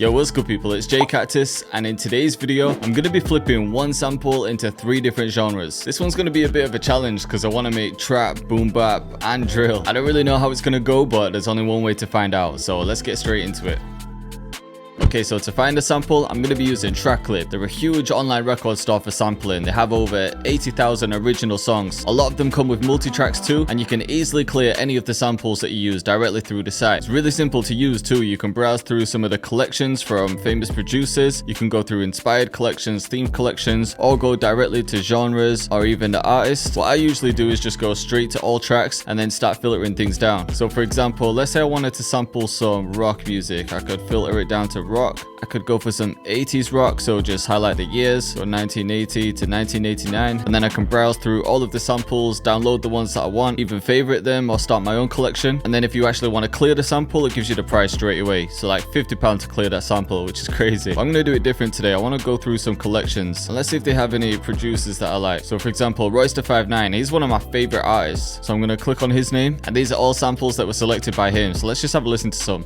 Yo, what's good people, it's Cactus, and in today's video, I'm going to be flipping one sample into 3 different genres. This one's going to be a bit of a challenge because I want to make trap, boom bap, and drill. I don't really know how it's going to go, but there's only one way to find out, so let's get straight into it. Okay, so to find a sample, I'm going to be using Tracklib. They're a huge online record store for sampling. They have over 80,000 original songs. A lot of them come with multi-tracks too, and you can easily clear any of the samples that you use directly through the site. It's really simple to use too. You can browse through some of the collections from famous producers. You can go through inspired collections, themed collections, or go directly to genres or even the artists. What I usually do is just go straight to all tracks and then start filtering things down. So for example, let's say I wanted to sample some rock music. I could filter it down to rock. I could go for some 80s rock, so just highlight the years, so 1980 to 1989, and then I can browse through all of the samples, download the ones that I want, even favorite them or start my own collection. And then if you actually want to clear the sample, it gives you the price straight away, so like £50 to clear that sample, which is crazy. But I'm going to do it different today. I want to go through some collections and let's see if they have any producers that I like. So for example, Royce da 5'9", he's one of my favorite artists, so I'm going to click on his name, and these are all samples that were selected by him. So let's just have a listen to some.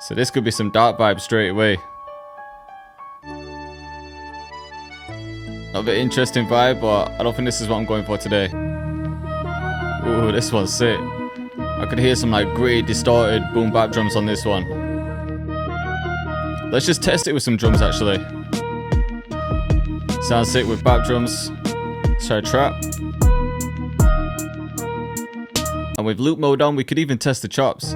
So this could be some dark vibes straight away. Not a bit interesting vibe, but I don't think this is what I'm going for today. Ooh, this one's sick. I could hear some like gritty, distorted boom bap drums on this one. Let's just test it with some drums actually. Sounds sick with bap drums. Let's try trap. And with loop mode on, we could even test the chops.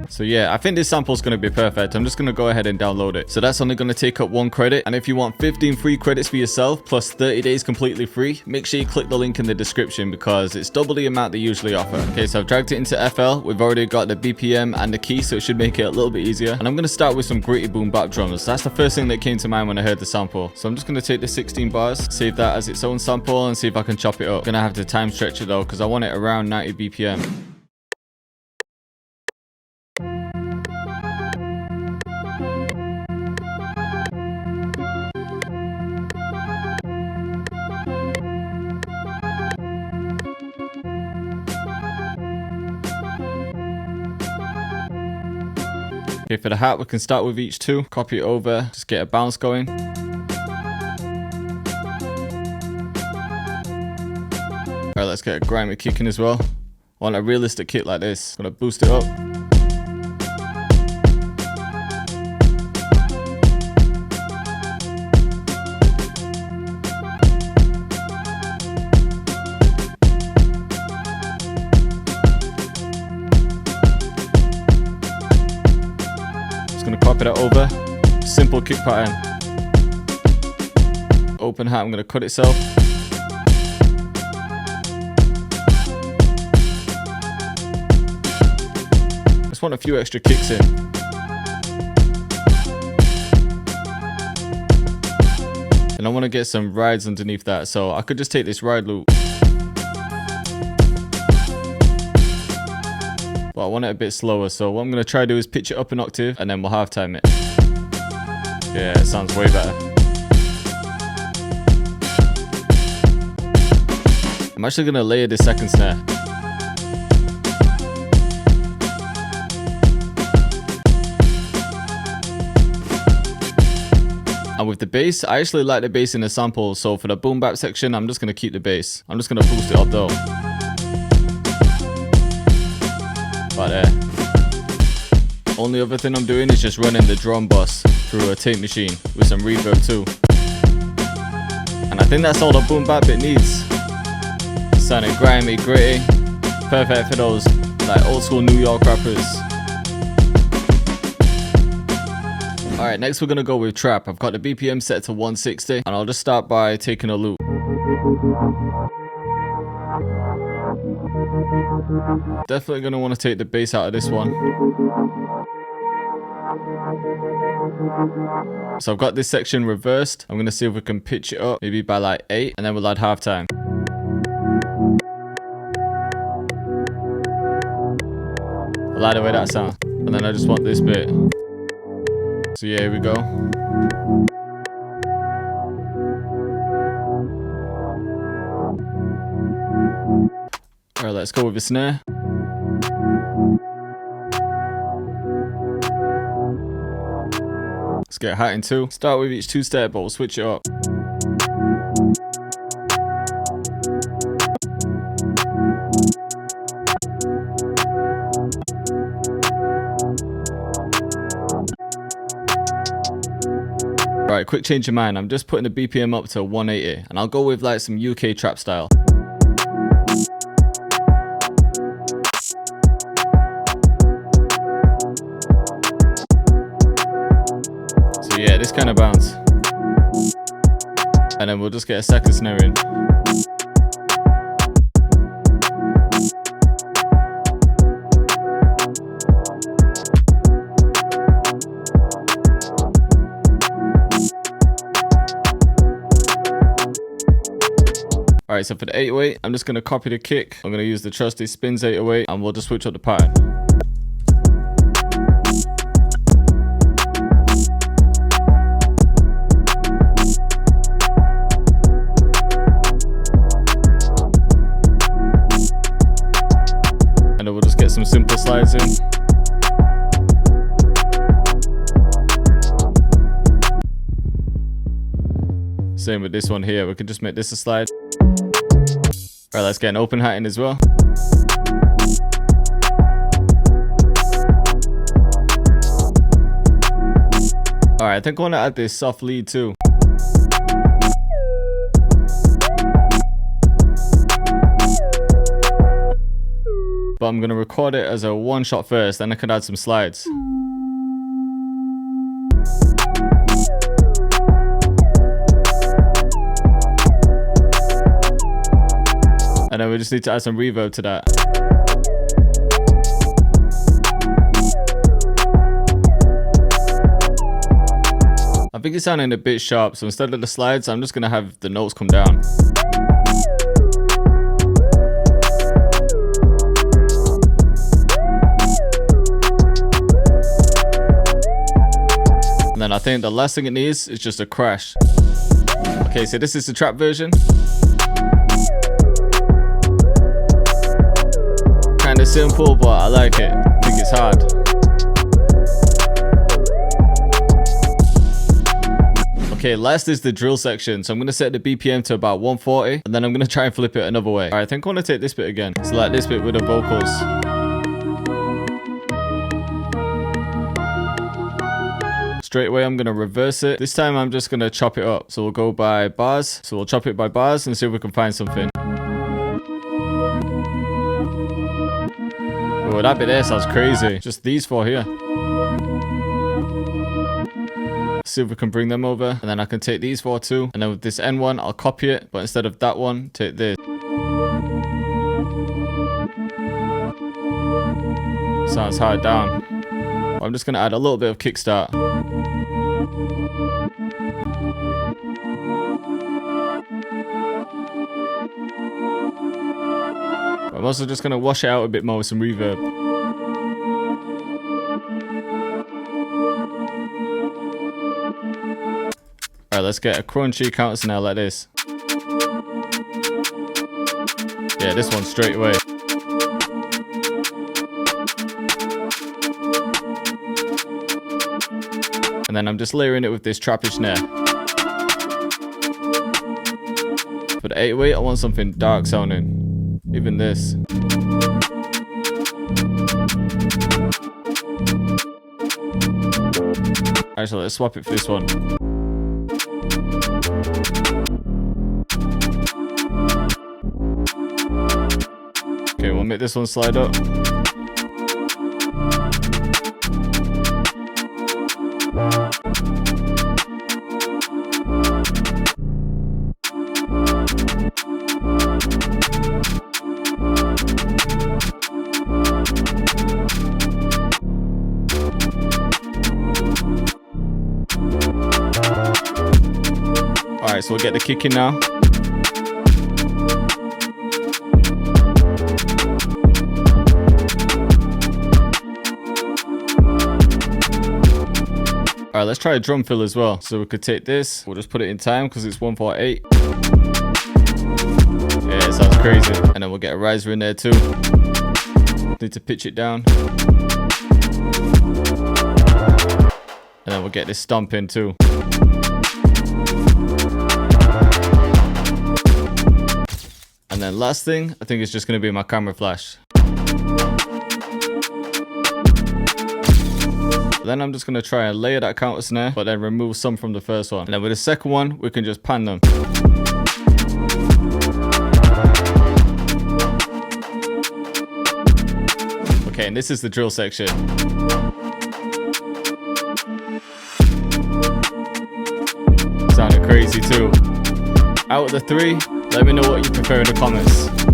So yeah, I think this sample is going to be perfect. I'm just going to go ahead and download it. So that's only going to take up 1 credit. And if you want 15 free credits for yourself plus 30 days completely free, make sure you click the link in the description because it's double the amount they usually offer. Okay, so I've dragged it into FL. We've already got the BPM and the key, so it should make it a little bit easier. And I'm going to start with some gritty boom bap drums. That's the first thing that came to mind when I heard the sample. So I'm just going to take the 16 bars, save that as its own sample, and see if I can chop it up. I'm going to have to time stretch it though because I want it around 90 BPM. Okay, for the hat, we can start with each 2, copy it over, just get a bounce going. Alright, let's get a grimy kick in as well. I want a realistic kick like this. Gonna boost it up. Gonna copy that over. Simple kick pattern. Open hat, I'm gonna cut itself. Just want a few extra kicks in. And I want to get some rides underneath that, so I could just take this ride loop. But I want it a bit slower, so what I'm going to try to do is pitch it up an octave and then we'll half time it. Yeah, it sounds way better. I'm actually going to layer this second snare. And with the bass, I actually like the bass in the sample, so for the boom bap section, I'm just going to keep the bass. I'm just going to boost it up though. Right there. Only other thing I'm doing is just running the drum bus through a tape machine with some reverb too. And I think that's all the boom bap it needs. Sounding grimy, gritty, perfect for those like old school New York rappers. Alright, next we're gonna go with trap. I've got the BPM set to 160 and I'll just start by taking a loop. Definitely going to want to take the bass out of this one. So I've got this section reversed. I'm going to see if we can pitch it up maybe by like 8 and then we'll add halftime. I like the way that sounds. And then I just want this bit. So yeah, here we go. let's go with the snare. Let's get a hat in two. Start with each two-step, but we'll switch it up. Alright, quick change of mind. I'm just putting the BPM up to 180, and I'll go with like some UK trap style. So yeah, this kind of bounce. And then we'll just get a second snare in. Alright, so for the 808, I'm just going to copy the kick. I'm going to use the trusty spins 808, and we'll just switch up the pattern. And then we'll just get some simple slides in. Same with this one here, we can just make this a slide. Alright, let's get an open hat in as well. Alright, I think I want to add this soft lead too. But I'm going to record it as a one shot first, then I can add some slides. And then we just need to add some reverb to that. I think it's sounding a bit sharp, so instead of the slides, I'm just going to have the notes come down. And then I think the last thing it needs is just a crash. Okay, so this is the trap version. Kinda simple, but I like it. I think it's hard. Okay, last is the drill section. So I'm gonna set the BPM to about 140, and then I'm gonna try and flip it another way. Alright, I think I wanna take this bit again. So like this bit with the vocals. Straight away, I'm gonna reverse it. This time I'm just gonna chop it up. So we'll go by bars. So we'll chop it by bars and see if we can find something. Oh, that bit there sounds crazy. Just these four here. See if we can bring them over. And then I can take these four too. And then with this end one, I'll copy it. But instead of that one, take this. Sounds hard down. I'm just going to add a little bit of kickstart. I'm also just going to wash it out a bit more with some reverb. Alright, let's get a crunchy counter snare like this. Yeah, this one straight away. And then I'm just layering it with this trappish snare. For the 808, I want something dark sounding. Even this. Actually, let's swap it for this one. Okay, we'll make this one slide up. Alright, so we'll get the kick in now. Alright, let's try a drum fill as well. So we could take this, we'll just put it in time because it's 148. Yeah, it sounds crazy. And then we'll get a riser in there too. Need to pitch it down. And then we'll get this stomp in too. And then last thing, I think it's just going to be my camera flash. Then I'm just going to try and layer that counter snare, but then remove some from the first one. And then with the second one, we can just pan them. Okay, and this is the drill section. Sounded crazy too. Out of the three, let me know what you prefer in the comments.